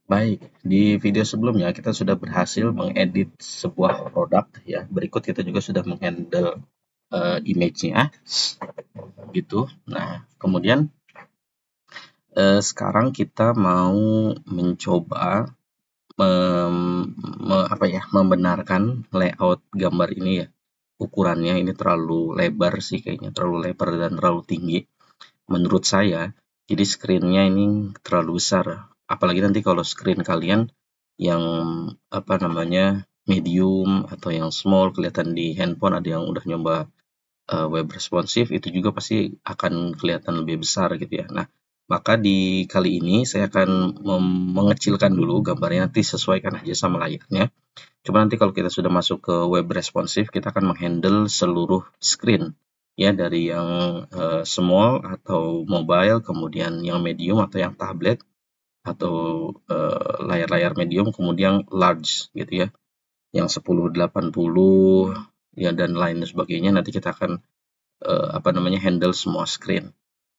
Baik, di video sebelumnya kita sudah berhasil mengedit sebuah produk ya. Berikut kita juga sudah menghandle image-nya gitu. Nah, kemudian sekarang kita mau mencoba membenarkan layout gambar ini ya. Ukurannya ini terlalu lebar sih kayaknya, terlalu lebar dan terlalu tinggi menurut saya. Jadi screen-nya ini terlalu besar. Apalagi nanti kalau screen kalian yang medium atau yang small, kelihatan di handphone ada yang udah nyoba web responsive, itu juga pasti akan kelihatan lebih besar gitu ya. Nah, maka di kali ini saya akan mengecilkan dulu gambarnya, nanti sesuaikan aja sama layarnya. Cuma nanti kalau kita sudah masuk ke web responsive, kita akan menghandle seluruh screen ya, dari yang small atau mobile, kemudian yang medium atau yang tablet, atau layar-layar medium, kemudian large gitu ya, yang 1080 ya dan lain sebagainya. Nanti kita akan handle semua screen.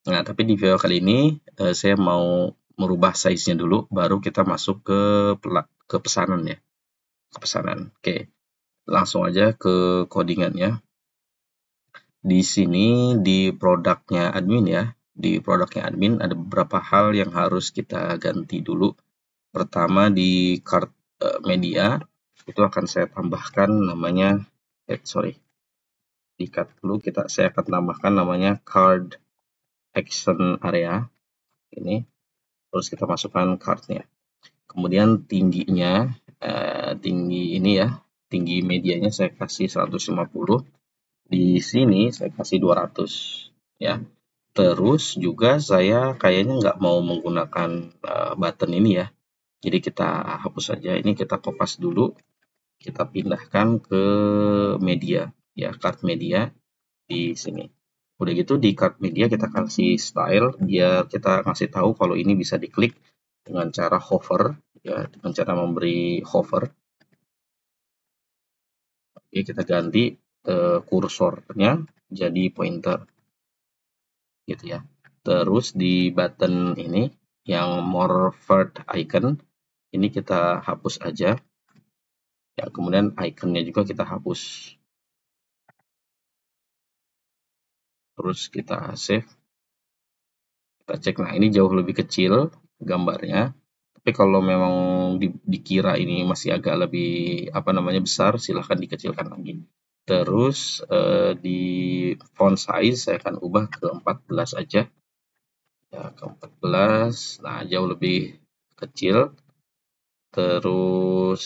Nah, tapi di video kali ini saya mau merubah size-nya dulu, baru kita masuk ke pesanan ya, ke pesanan. Oke, langsung aja ke codingannya. Di sini di produknya admin ya, di produknya admin ada beberapa hal yang harus kita ganti dulu. Pertama di card media itu akan saya tambahkan namanya di-cut dulu, saya akan tambahkan namanya card action area ini, terus kita masukkan cardnya. Kemudian tingginya tinggi medianya saya kasih 150, di sini saya kasih 200 ya. Terus juga saya kayaknya nggak mau menggunakan button ini ya, jadi kita hapus saja. Ini kita kopas dulu, kita pindahkan ke media ya, card media di sini. Udah gitu di card media kita kasih style, biar kita ngasih tahu kalau ini bisa diklik dengan cara hover ya, dengan cara memberi hover. Oke, kita ganti kursornya jadi pointer gitu ya. Terus di button ini yang more third icon ini kita hapus aja ya, kemudian iconnya juga kita hapus. Terus kita save, kita cek. Nah, ini jauh lebih kecil gambarnya, tapi kalau memang dikira ini masih agak lebih besar, silahkan dikecilkan lagi. Terus di font size saya akan ubah ke 14 aja ya, ke 14. Nah, jauh lebih kecil. Terus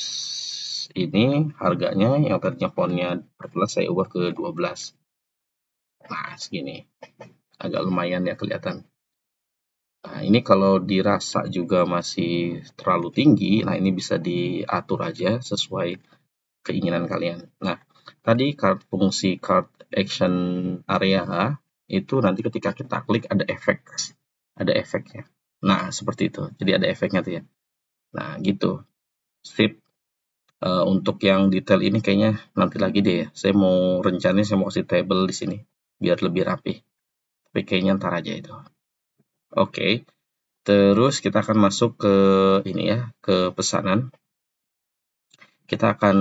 ini harganya yang tadinya fontnya 14 saya ubah ke 12. Nah, segini agak lumayan ya kelihatan. Nah, ini kalau dirasa juga masih terlalu tinggi, nah ini bisa diatur aja sesuai keinginan kalian. Nah, tadi fungsi card action area itu nanti ketika kita klik ada efeknya. Nah, seperti itu. Jadi ada efeknya tuh ya. Nah, gitu. Sip. Untuk yang detail ini kayaknya nanti lagi deh ya. Saya mau kasih table di sini biar lebih rapi. Tapi kayaknya ntar aja itu. Oke. Terus kita akan masuk ke ini ya, ke pesanan. Kita akan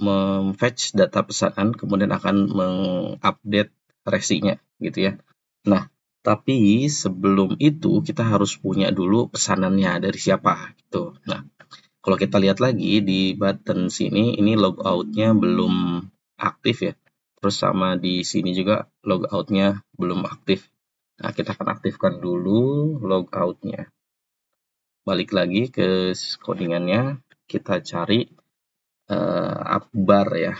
memfetch data pesanan, kemudian akan mengupdate resinya gitu ya. Nah, tapi sebelum itu kita harus punya dulu pesanannya dari siapa gitu. Nah, kalau kita lihat lagi di button sini, ini logout-nya belum aktif ya. Terus sama di sini juga logout-nya belum aktif. Nah, kita akan aktifkan dulu logout-nya. Balik lagi ke codingannya, kita cari Akbar ya.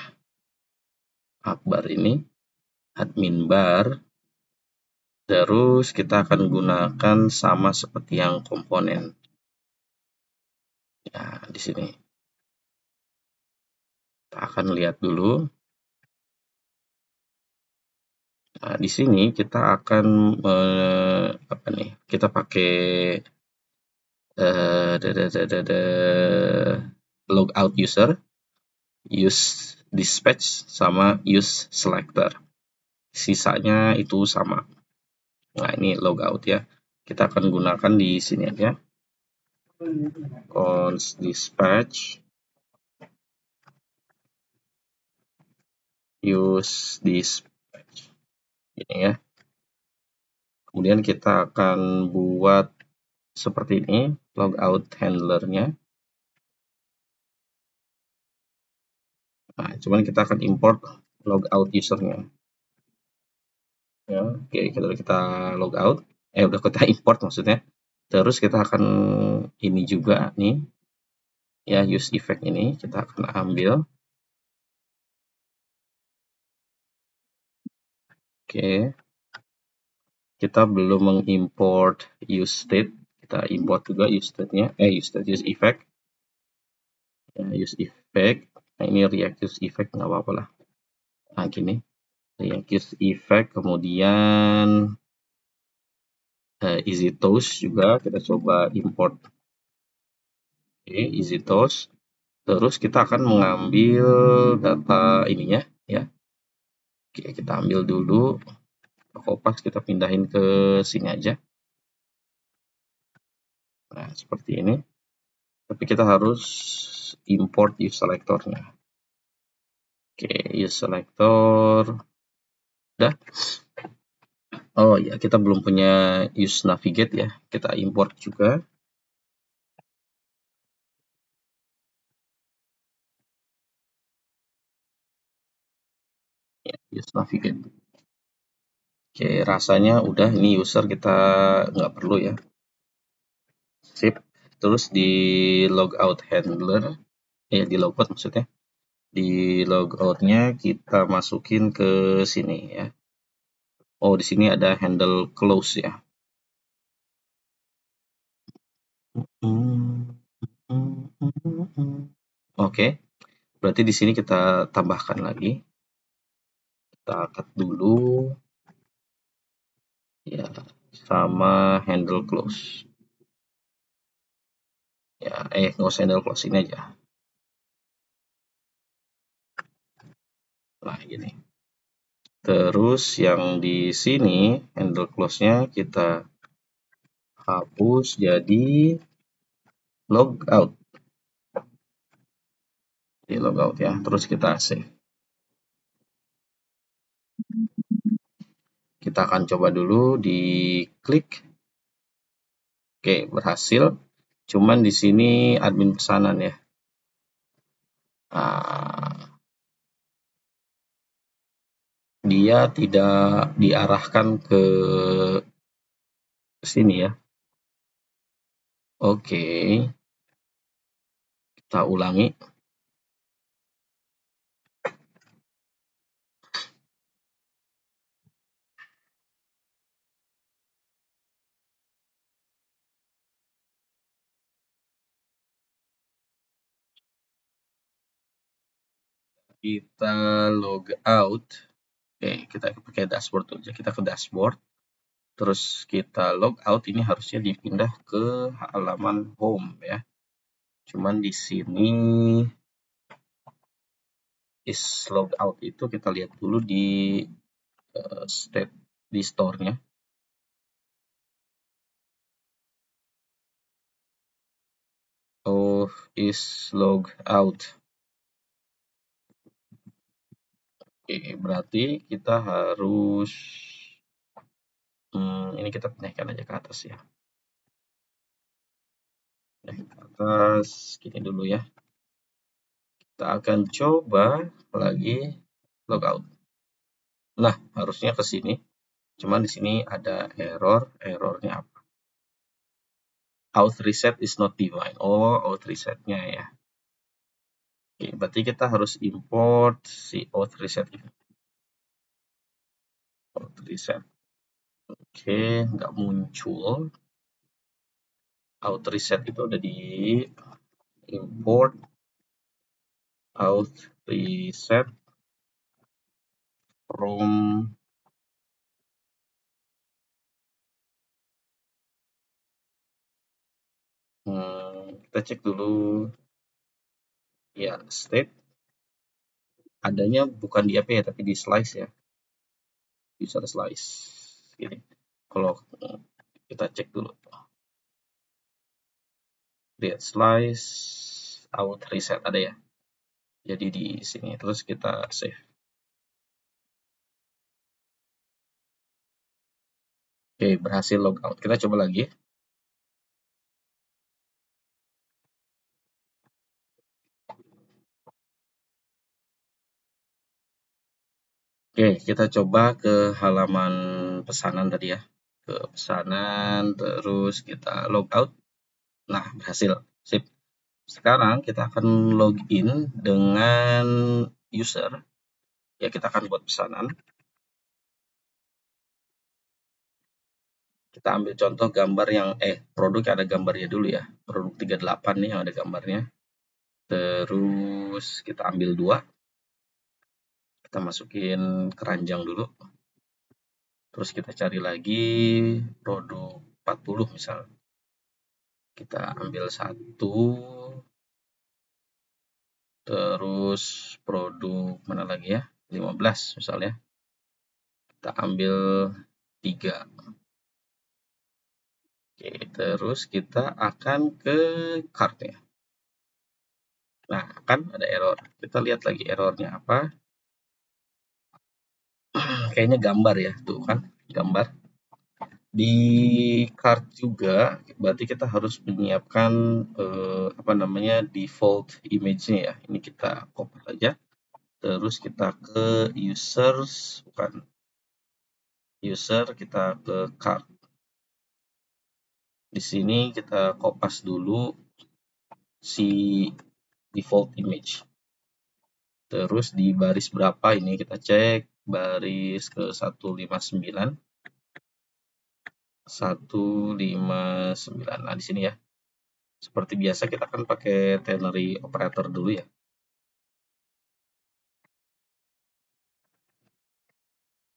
Akbar ini, admin bar. Terus kita akan gunakan sama seperti yang komponen. Ya, di sini. Kita akan lihat dulu. Nah, di sini kita akan kita pakai logout user, use dispatch sama use selector. Sisanya itu sama. Nah, ini logout ya. Kita akan gunakan di sini aja. const dispatch use dispatch ini ya. Kemudian kita akan buat seperti ini logout handlernya. Nah, cuman kita akan import logout usernya. Ya, oke, kita logout. Udah kita import maksudnya. Terus kita akan ini juga nih, ya use effect ini kita akan ambil. Oke, kita belum mengimport use state. Kita import juga use state-nya, use effect. Ya, use effect. Nah, ini react use effect nggak apa-apa lah. Nah, gini. React use effect, kemudian easy toast juga kita coba import. Oke, easy toast. Terus kita akan mengambil data ininya ya. Oke, kita ambil dulu. Kopas kita pindahin ke sini aja. Nah, seperti ini. Tapi kita harus import use selector-nya. Oke, use selector. Udah. Oh ya, kita belum punya use navigate ya. Kita import juga. Ya, use navigate. Oke, rasanya udah ini user kita nggak perlu ya. Sip. Terus di logout handler, di logout maksudnya. Di logoutnya kita masukin ke sini ya. Oh, di sini ada handle close ya. Oke, berarti di sini kita tambahkan lagi. Kita cut dulu ya sama handle close. Ya, nggak usah handle close ini aja. Nah, gini. Terus yang di sini handle close-nya kita hapus jadi logout. Di logout ya. Terus kita save. Kita akan coba dulu di klik. Oke, berhasil. Cuman di sini admin pesanan ya. Dia tidak diarahkan ke sini ya. Oke. Kita ulangi. Kita log out. Oke, kita pakai dashboard aja. Kita ke dashboard. Terus kita log out, ini harusnya dipindah ke halaman home ya. Cuman di sini is log out itu kita lihat dulu di state di store-nya. Oh, is log out. Oke, berarti kita harus ini kita pindahkan aja ke atas ya. Nah, ke atas, gini dulu ya. Kita akan coba lagi logout. Nah, harusnya ke sini. Cuman di sini ada error. Errornya apa? Auth reset is not defined. Oh, auth resetnya ya. Oke, berarti kita harus import si auth reset ini. Auth reset. Oke, nggak muncul. Auth reset itu udah di import auth reset from kita cek dulu ya state adanya bukan di apa ya tapi di slice ya, user slice gini. Kalau kita cek dulu create slice, out reset ada ya. Jadi di sini terus kita save. Oke, berhasil logout. Kita coba lagi. Oke, kita coba ke halaman pesanan tadi ya. Ke pesanan, terus kita logout. Nah, berhasil. Sip. Sekarang kita akan login dengan user. Ya, kita akan buat pesanan. Kita ambil contoh gambar yang produk yang ada gambarnya dulu ya. Produk 38 nih yang ada gambarnya. Terus kita ambil 2. Kita masukin keranjang dulu. Terus kita cari lagi produk 40 misal. Kita ambil 1. Terus produk mana lagi ya? 15 misalnya. Kita ambil 3. Oke, terus kita akan ke cart-nya. Nah, kan ada error. Kita lihat lagi errornya apa. Kayaknya gambar ya, tuh kan, gambar. Di cart juga, berarti kita harus menyiapkan default image-nya ya. Ini kita copy aja. Terus kita ke users, bukan user, kita ke cart. Di sini kita kopas dulu si default image. Terus di baris berapa ini kita cek, baris ke 159. 159. Nah, di sini ya. Seperti biasa kita kan pakai ternary operator dulu ya.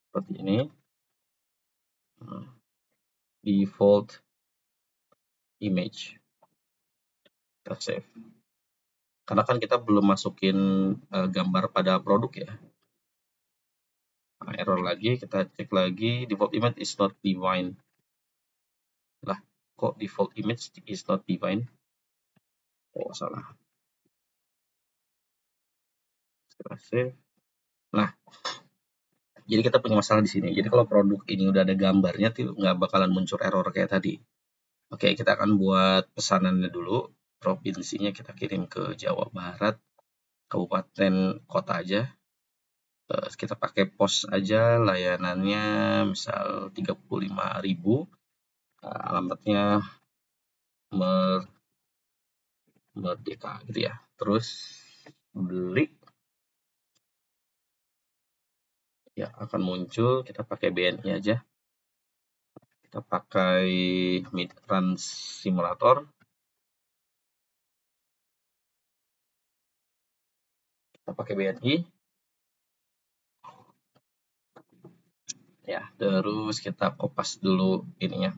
Seperti ini. Default image. Kita save. Karena kan kita belum masukin gambar pada produk ya. Nah, error lagi, kita cek lagi, default image is not defined. Lah, kok default image is not defined? Oh, salah. Kita save. Nah, jadi kita punya masalah di sini. Jadi kalau produk ini udah ada gambarnya tuh nggak bakalan muncul error kayak tadi. Oke, kita akan buat pesanannya dulu. Provinsinya kita kirim ke Jawa Barat, kabupaten kota aja. Kita pakai pos aja, layanannya misal 35.000. Alamatnya Merdeka gitu ya. Terus beli ya akan muncul, kita pakai BNI aja. Kita pakai Midtrans Simulator. Kita pakai BNI. Ya, terus kita kopas dulu ininya.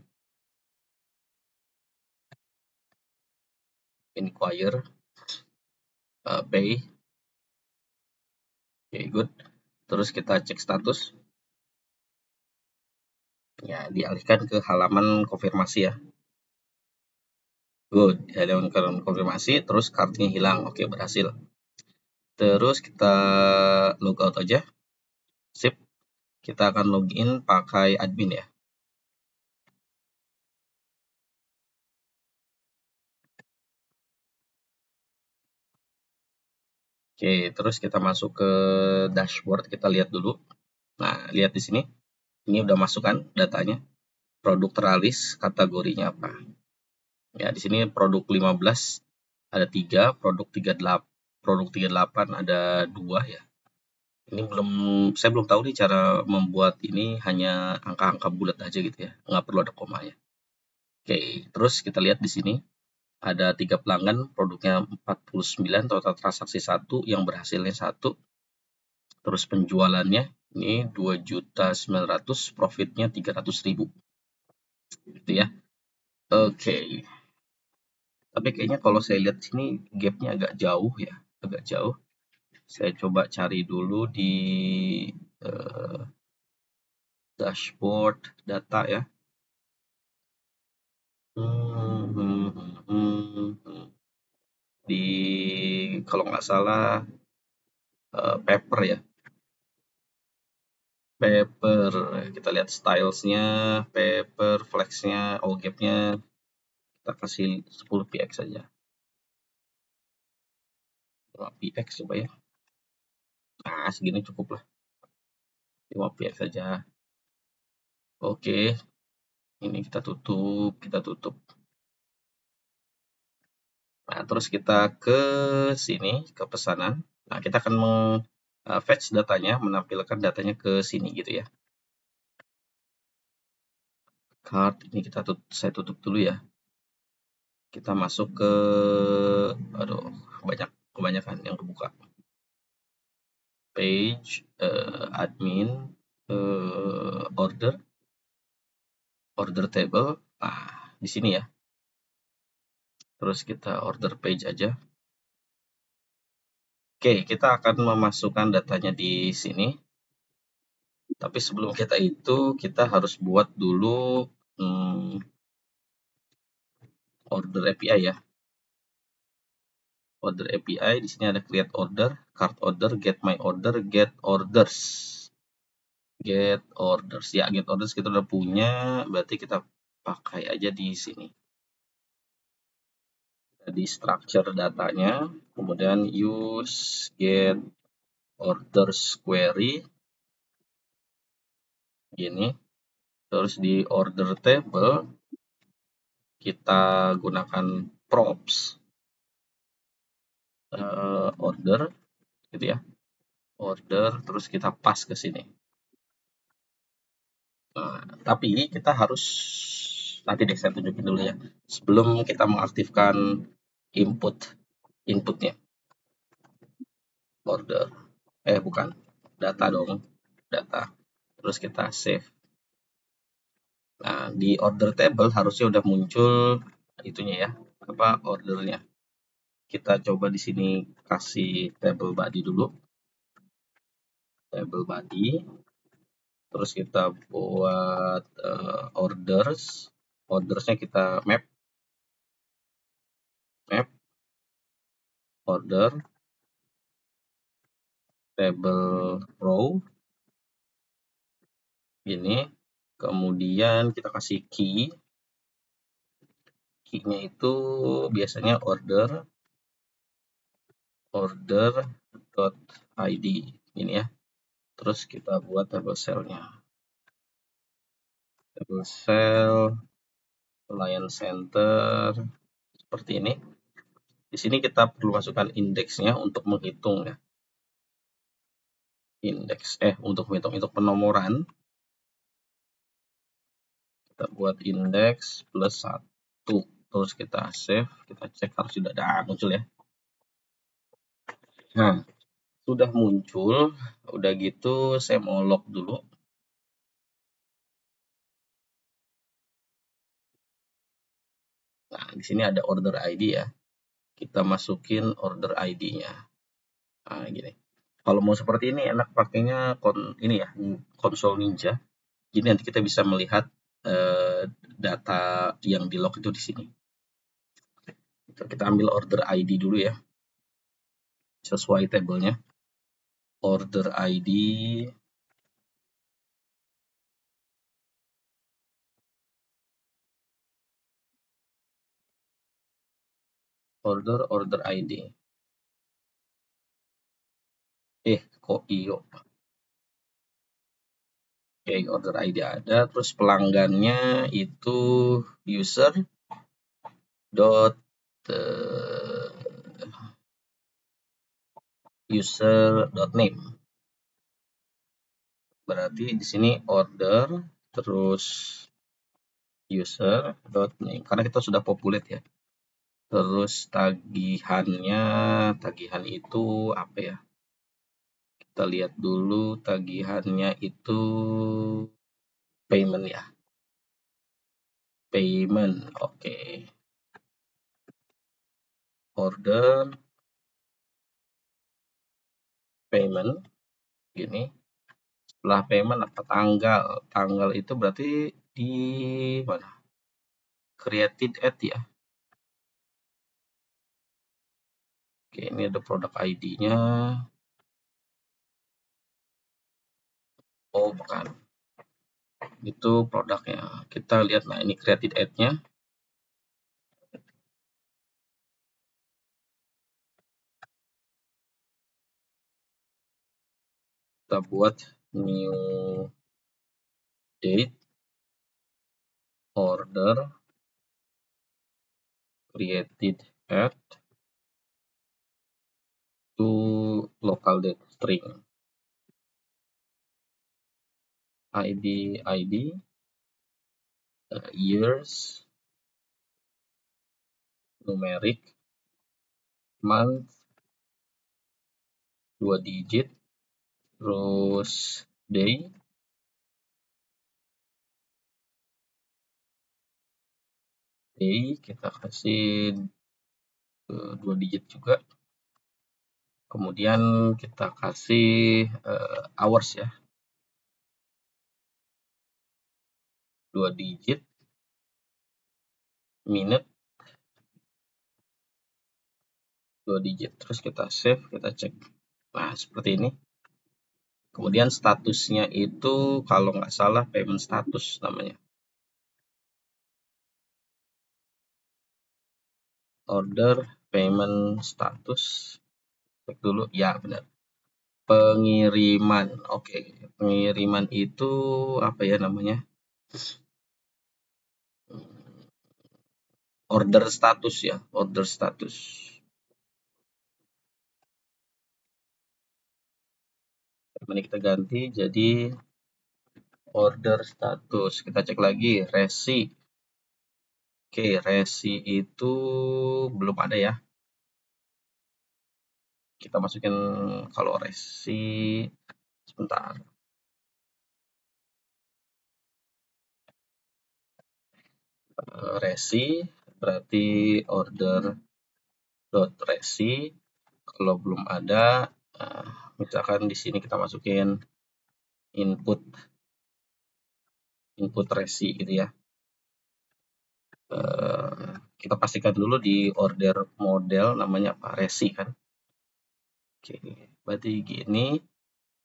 Inquire, pay. Oke, good. Terus kita cek status. Ya, dialihkan ke halaman konfirmasi ya. Good, halaman konfirmasi, terus kartunya hilang. Oke, berhasil. Terus kita logout aja. Sip. Kita akan login pakai admin ya. Oke, terus kita masuk ke dashboard, kita lihat dulu. Nah, lihat di sini. Ini udah masuk kan datanya. Produk teralis, kategorinya apa? Ya, di sini produk 15 ada 3, produk 38 ada 2 ya. Ini saya belum tahu nih cara membuat ini hanya angka-angka bulat aja gitu ya. Nggak perlu ada koma ya. Oke, terus kita lihat di sini ada 3 pelanggan, produknya 49, total transaksi 1, yang berhasilnya 1. Terus penjualannya ini 2.900.000, profitnya 300.000. Gitu ya. Oke. Tapi kayaknya kalau saya lihat sini gapnya agak jauh ya, agak jauh. Saya coba cari dulu di dashboard data ya. kalau nggak salah paper ya. Paper, kita lihat stylesnya, paper, flexnya, OGAP-nya, kita kasih 10 px saja. 5 px coba ya. Nah, segini cukup lah. 5 px saja. Oke, ini kita tutup. Nah, terus kita ke sini, ke pesanan. Nah, kita akan fetch datanya, menampilkan datanya ke sini gitu ya. Card ini saya tutup dulu ya. Kita masuk ke, aduh, kebanyakan yang kebuka. Page, admin, order table. Nah, di sini ya. Terus kita order page aja. Oke, kita akan memasukkan datanya di sini. Tapi sebelum kita harus buat dulu order API ya. Order API di sini ada create order, card order, get my order, get orders. Get orders ya, get orders kita udah punya, berarti kita pakai aja di sini. Di structure datanya, kemudian use get orders query gini. Terus di order table kita gunakan props order gitu ya. Order terus kita pas ke sini. Nah, tapi kita harus nanti deh saya tunjukin dulu ya. Sebelum kita mengaktifkan inputnya. Order. Bukan. Data dong. Data. Terus kita save. Nah, di order table harusnya udah muncul itunya ya. Apa ordernya. Kita coba di sini kasih table body dulu. Table body. Terus kita buat orders. Ordersnya kita map. Order. Table row. Gini. Kemudian kita kasih key. Key-nya itu biasanya order.id ini ya. Terus kita buat table cell-nya. Table cell, client center, seperti ini. Di sini kita perlu masukkan indeksnya untuk menghitung ya. Untuk menghitung, untuk penomoran. Kita buat indeks plus 1. Terus kita save, kita cek harus sudah ada muncul ya. Nah, sudah muncul, udah gitu saya mau log dulu. Nah, di sini ada order ID ya. Kita masukin order ID-nya. Nah, gini. Kalau mau seperti ini enak pakainya ini ya, konsol Ninja. Jadi nanti kita bisa melihat data yang di log itu di sini. Kita ambil order ID dulu ya. Sesuai tabelnya. Order ID order ID. Kok iyo. Oke, order ID ada, terus pelanggannya itu user.name. Berarti di sini order terus user.name karena kita sudah populate ya. Terus tagihan itu apa ya? Kita lihat dulu tagihannya itu payment ya. Payment, oke. Order payment gini. Setelah payment apa tanggal itu berarti di mana? Created at ya. Oke, ini ada produk ID-nya. Oh, bukan. Itu produknya. Kita lihat, nah ini created ad-nya. Kita buat new date, order, created ad, to local date string. ID, years, numeric, month, 2 digit, terus day, kita kasih 2 digit juga. Kemudian kita kasih hours ya, 2 digit, minute, 2 digit, terus kita save, kita cek. Nah, seperti ini. Kemudian statusnya itu kalau nggak salah payment status namanya. Order payment status. Cek dulu, ya benar. Pengiriman, oke. Pengiriman itu apa ya namanya? Order status ya, order status. Ini kita ganti jadi order status. Kita cek lagi resi. Oke, resi itu belum ada ya. Kita masukin kalau resi sebentar. Resi berarti order dot resi. Kalau belum ada, misalkan di sini kita masukin input resi gitu ya. Kita pastikan dulu di order model namanya apa, resi kan. Oke, berarti gini.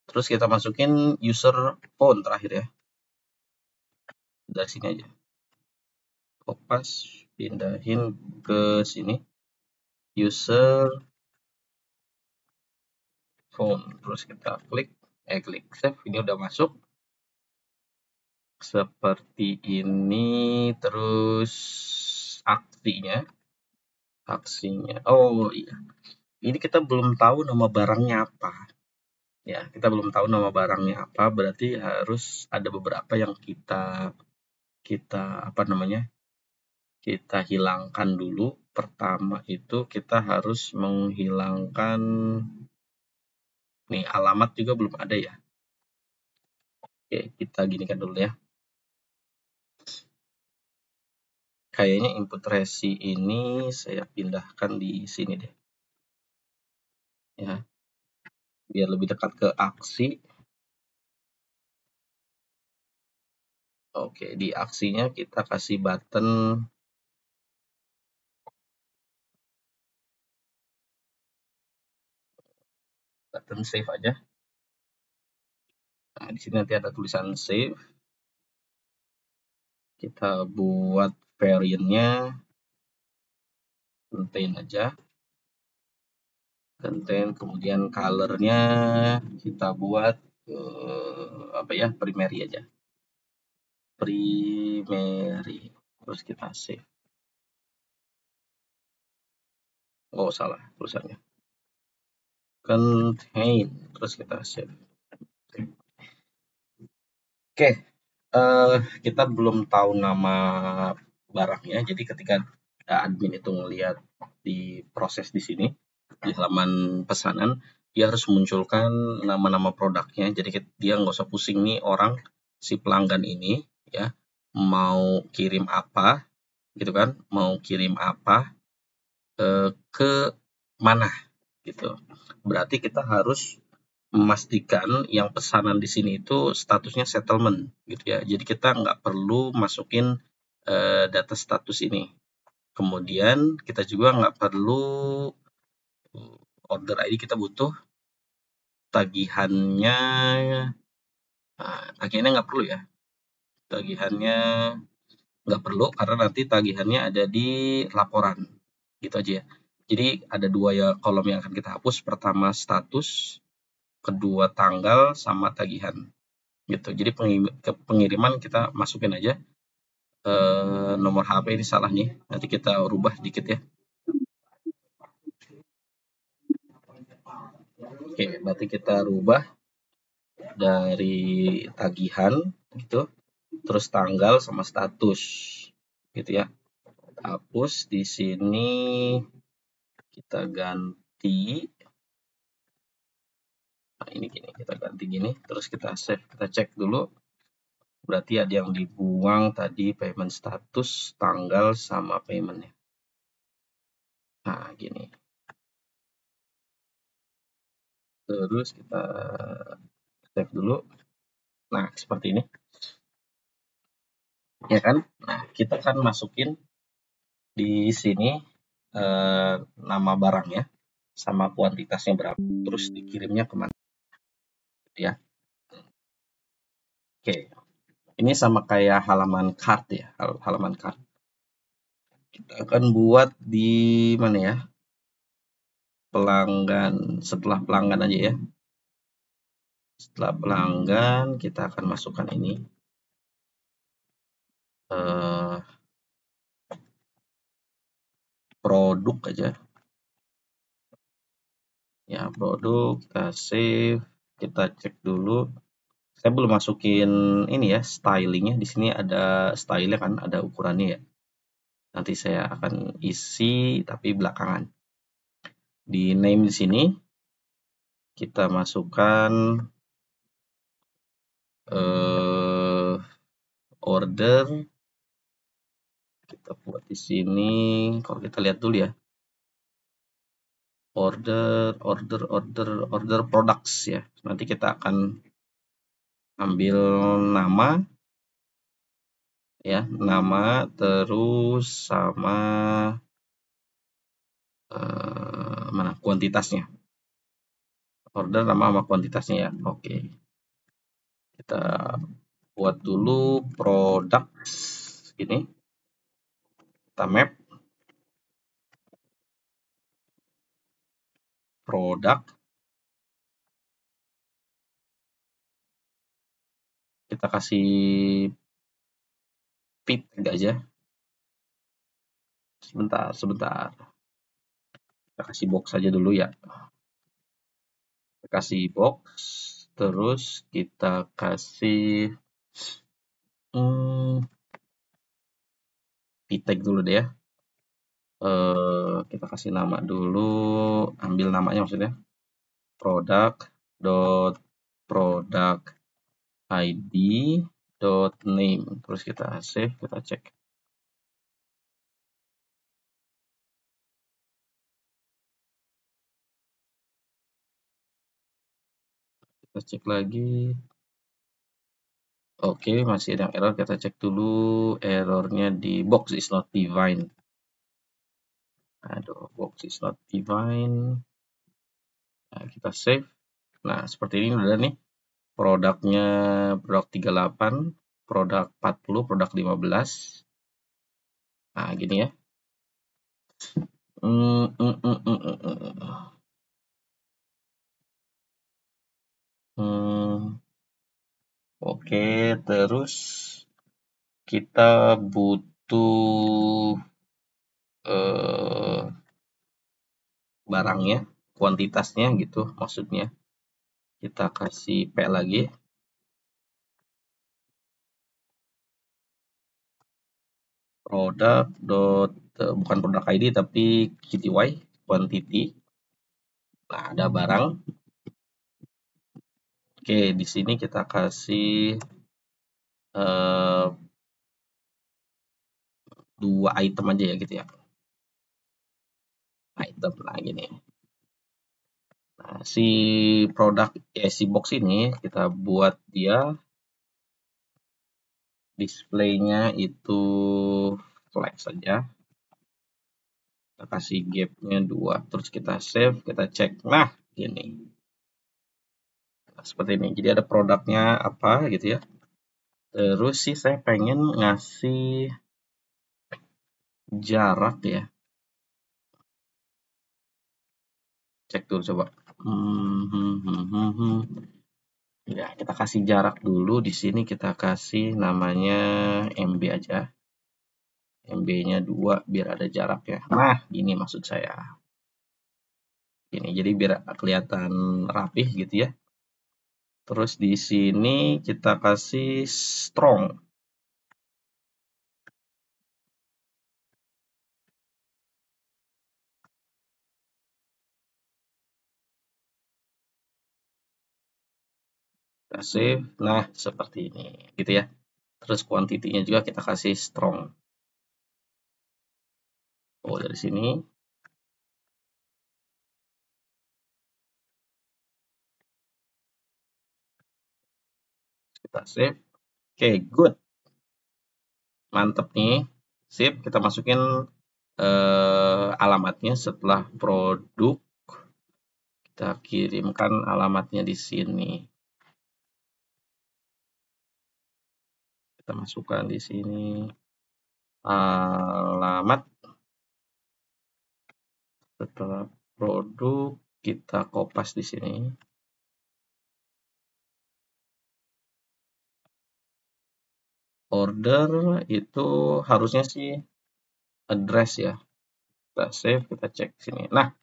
Terus kita masukin user phone terakhir ya. Dari sini aja. Kopas, pindahin ke sini. User phone. Terus kita klik save. Ini udah masuk. Seperti ini. Terus aksinya. Oh iya. Ini kita belum tahu nama barangnya apa. Ya, kita belum tahu nama barangnya apa, berarti harus ada beberapa yang kita apa namanya? Kita hilangkan dulu. Pertama itu kita harus menghilangkan nih, alamat juga belum ada ya. Oke, kita ginikan dulu ya. Kayaknya input resi ini saya pindahkan di sini deh. Ya. Biar lebih dekat ke aksi. Oke, di aksinya kita kasih button save aja. Nah, di sini nanti ada tulisan save. Kita buat variant-nya contain aja. Contain, kemudian color-nya kita buat apa ya, primary aja. Primary. Terus kita save. Oh, salah tulisannya. Contain. Terus kita save. Oke. Kita belum tahu nama barangnya, jadi ketika admin itu ngelihat di proses di sini di halaman pesanan, dia harus munculkan nama-nama produknya. Jadi dia nggak usah pusing nih orang si pelanggan ini ya mau kirim apa gitu kan, mau kirim apa ke mana gitu. Berarti kita harus memastikan yang pesanan di sini itu statusnya settlement gitu ya. Jadi kita nggak perlu masukin data status ini. Kemudian kita juga nggak perlu order ID kita butuh tagihannya. Tagihannya nggak perlu ya. Tagihannya nggak perlu karena nanti tagihannya ada di laporan. Gitu aja ya. Jadi ada dua ya kolom yang akan kita hapus. Pertama status, kedua tanggal, sama tagihan. Gitu. Jadi pengiriman kita masukin aja nomor HP ini salah nih. Nanti kita rubah dikit ya. Oke, berarti kita rubah dari tagihan gitu, terus tanggal sama status gitu ya. Hapus di sini, kita ganti. Nah, ini gini, kita ganti gini, terus kita save, kita cek dulu. Berarti ada yang dibuang tadi payment status, tanggal sama paymentnya. Nah, gini. Terus kita save dulu. Nah, seperti ini. Ya kan? Nah, kita kan masukin di sini nama barangnya sama kuantitasnya berapa, terus dikirimnya kemana ya. Oke, ini sama kayak halaman cart ya, halaman cart. Kita akan buat di mana ya, pelanggan, setelah pelanggan aja ya. Setelah pelanggan kita akan masukkan ini produk aja ya, produk, kita save, kita cek dulu. Saya belum masukin ini ya, stylingnya. Di sini ada style kan, ada ukurannya ya. Nanti saya akan isi tapi belakangan. Di name di sini kita masukkan order. Kita buat di sini. Kalau kita lihat dulu ya, order products ya. Nanti kita akan ambil nama ya, nama terus sama mana kuantitasnya. Order nama sama kuantitasnya ya. Oke. Kita buat dulu produk ini. Kita map produk. Kita kasih fit aja. Sebentar. Kita kasih box aja dulu ya. Kita kasih box. Terus kita kasih tag dulu deh ya. Kita kasih nama dulu, ambil namanya maksudnya product id name, terus kita save, kita cek. Kita cek lagi. Oke, masih ada error. Kita cek dulu errornya di box is not defined. Aduh, box is not defined. Nah, kita save. Nah, seperti ini udah nih. Produknya produk 38, produk 40, produk 15. Nah, gini ya. Oke, terus kita butuh barangnya, kuantitasnya gitu maksudnya. Kita kasih P lagi. Produk bukan produk ID tapi QTY, quantity. Nah, ada barang. Oke, di sini kita kasih 2 item aja ya gitu ya. Item lah gini. Nah, si produk si box ini kita buat dia displaynya itu flag saja. Kita kasih gapnya 2, terus kita save, kita cek. Nah, gini. Nah, seperti ini. Jadi ada produknya apa gitu ya. Terus sih saya pengen ngasih jarak ya. Cek dulu coba. Ya, kita kasih jarak dulu. Di sini kita kasih namanya MB aja. MB-nya 2 biar ada jaraknya. Nah, gini maksud saya. Ini jadi biar kelihatan rapih gitu ya. Terus di sini kita kasih strong. Kita save. Nah, seperti ini gitu ya. Terus kuantitinya juga kita kasih strong. Oh, dari sini kita save. Oke, good. Mantep nih. Sip, kita masukin alamatnya setelah produk. Kita kirimkan alamatnya di sini. Kita masukkan di sini alamat. Setelah produk kita kopas di sini. Order itu harusnya sih address ya. Kita save, kita cek sini. Nah,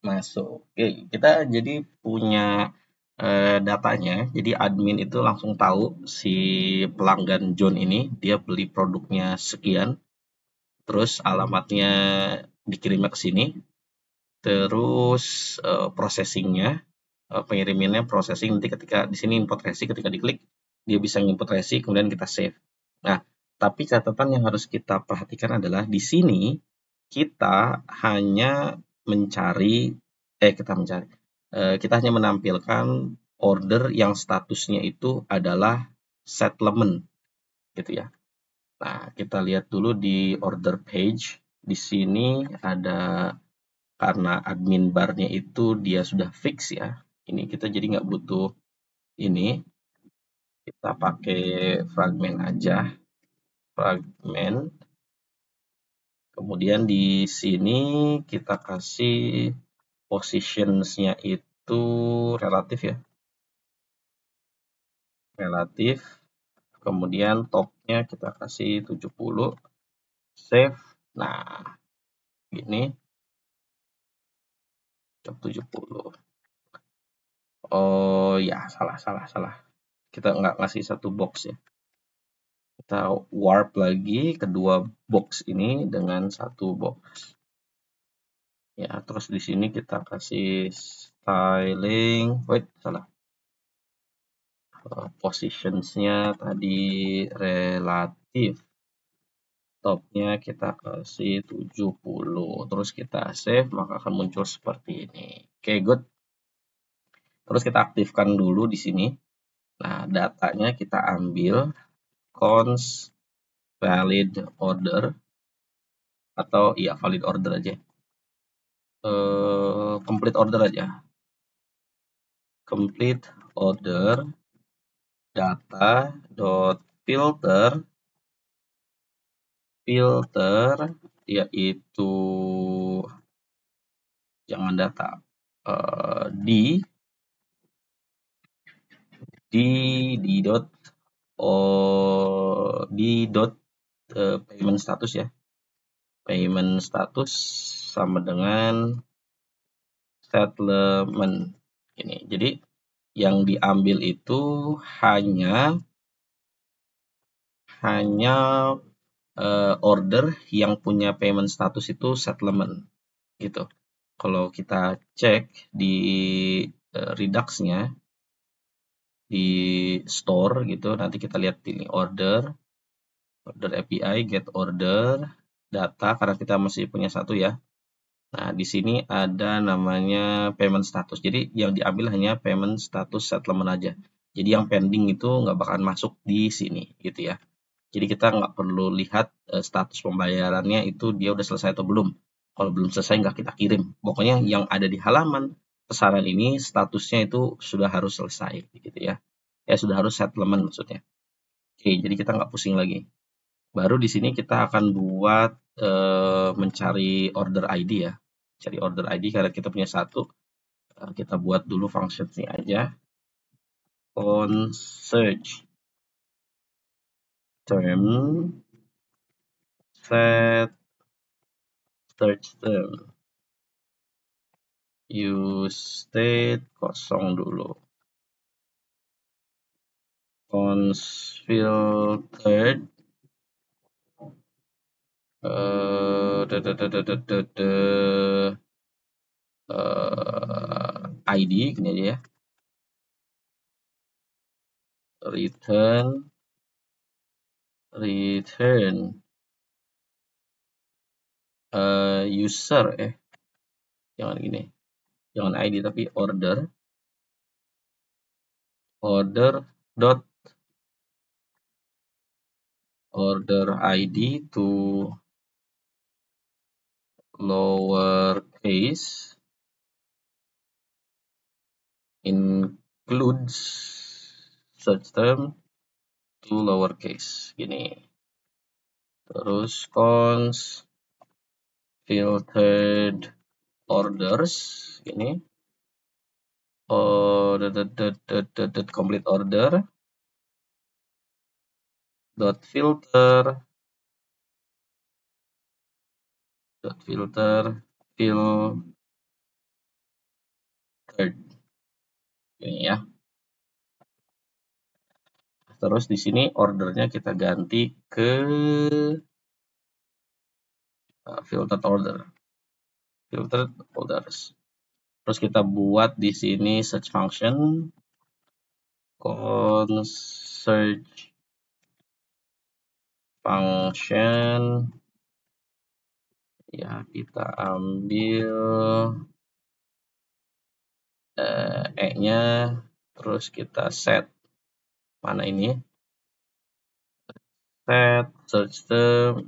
masuk. Oke, kita jadi punya datanya. Jadi admin itu langsung tahu si pelanggan John ini dia beli produknya sekian. Terus alamatnya dikirimnya ke sini. Terus processingnya, pengirimannya processing, nanti ketika di sini input resi, ketika diklik dia bisa input resi, kemudian kita save. Nah, tapi catatan yang harus kita perhatikan adalah di sini kita hanya mencari kita hanya menampilkan order yang statusnya itu adalah settlement gitu ya. Nah, kita lihat dulu di order page. Di sini ada, karena admin barnya itu dia sudah fix ya. Ini kita jadi nggak butuh ini. Kita pakai fragment aja. Fragment. Kemudian di sini kita kasih positionsnya itu relatif ya. Relatif. Kemudian topnya kita kasih 70. Save. Nah, ini top 70. Oh ya, salah. Kita nggak ngasih satu box ya. Kita warp lagi kedua box ini dengan satu box. Ya, terus di sini kita kasih styling. Wait, salah. Positionsnya tadi relatif. Topnya kita kasih 70. Terus kita save, maka akan muncul seperti ini. Oke, good. Terus kita aktifkan dulu di sini. Nah, datanya kita ambil const valid order atau ya valid order aja. Complete order aja. Complete order data dot filter yaitu jangan data di dot payment status ya. Payment status sama dengan settlement ini. Jadi yang diambil itu hanya order yang punya payment status itu settlement gitu. Kalau kita cek di Redux-nya di store gitu, nanti kita lihat ini order API, get order, data, karena kita masih punya satu ya. Nah, di sini ada namanya payment status. Jadi yang diambil hanya payment status settlement aja. Jadi yang pending itu nggak bakalan masuk di sini gitu ya. Jadi kita nggak perlu lihat status pembayarannya itu dia udah selesai atau belum. Kalau belum selesai nggak kita kirim. Pokoknya yang ada di halaman pesanan ini statusnya itu sudah harus selesai gitu ya. Ya sudah harus settlement maksudnya. Oke, jadi kita nggak pusing lagi. Baru di sini kita akan buat mencari order ID ya. Cari order ID karena kita punya satu. Kita buat dulu function ini aja. On search term set search term use state kosong dulu. Cons filtered ID gini aja ya. Return user jangan gini, jangan ID tapi order dot order ID to lowercase includes search term to lowercase gini. Terus cons filtered orders gini. Complete order dot filter filtered ini ya. Terus di sini ordernya kita ganti ke filtered orders. Terus kita buat di sini search function const search function ya, kita ambil nya terus kita set mana ini set search term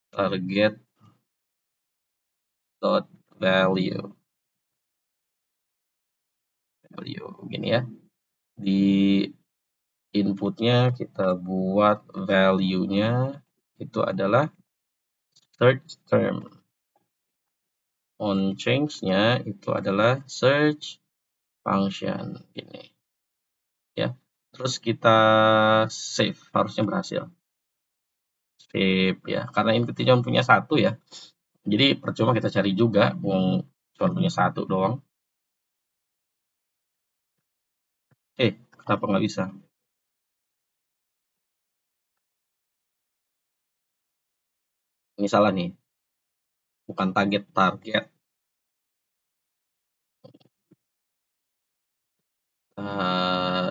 target dot value gini ya. Di inputnya kita buat value-nya itu adalah search term. On change-nya itu adalah search function gini ya. Terus kita save, harusnya berhasil. Save ya, karena input cuma punya satu ya. Jadi percuma kita cari juga, cuma punya satu doang. Kenapa nggak bisa? Ini salah nih. Bukan target.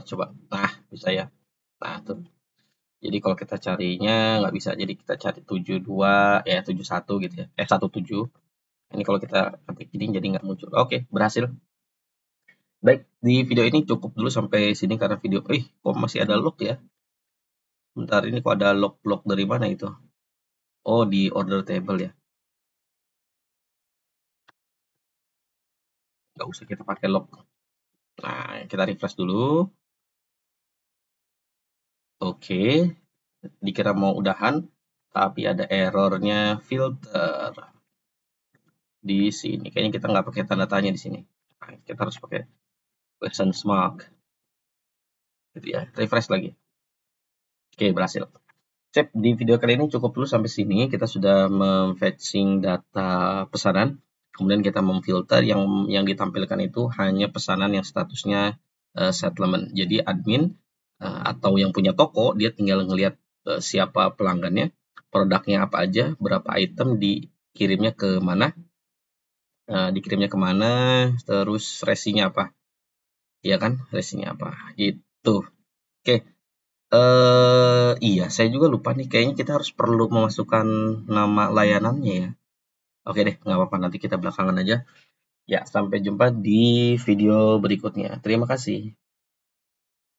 Coba. Nah, bisa ya. Nah, tuh. Jadi kalau kita carinya nggak bisa. Jadi kita cari 71 gitu ya. 17. Ini kalau kita ketik ini jadi nggak muncul. Oke, berhasil. Baik, di video ini cukup dulu sampai sini karena video. Kok masih ada log ya? Bentar, ini kok ada log dari mana itu? Oh, di order table ya. Nggak usah kita pakai log. Nah, kita refresh dulu. Oke, dikira mau udahan, tapi ada errornya filter di sini. Kayaknya kita nggak pakai tanda tanya di sini. Nah, kita harus pakai question mark. Gitu ya. Refresh lagi. Oke, berhasil. Sip, di video kali ini cukup dulu sampai sini. Kita sudah memfetching data pesanan. Kemudian kita memfilter yang ditampilkan itu hanya pesanan yang statusnya settlement. Jadi admin atau yang punya toko dia tinggal ngelihat siapa pelanggannya, produknya apa aja, berapa item, dikirimnya kemana, terus resinya apa, ya kan, resinya apa, gitu. Oke, iya, saya juga lupa nih, kayaknya kita perlu memasukkan nama layanannya ya. Oke deh, nggak apa-apa, nanti kita belakangan aja. Ya, sampai jumpa di video berikutnya. Terima kasih.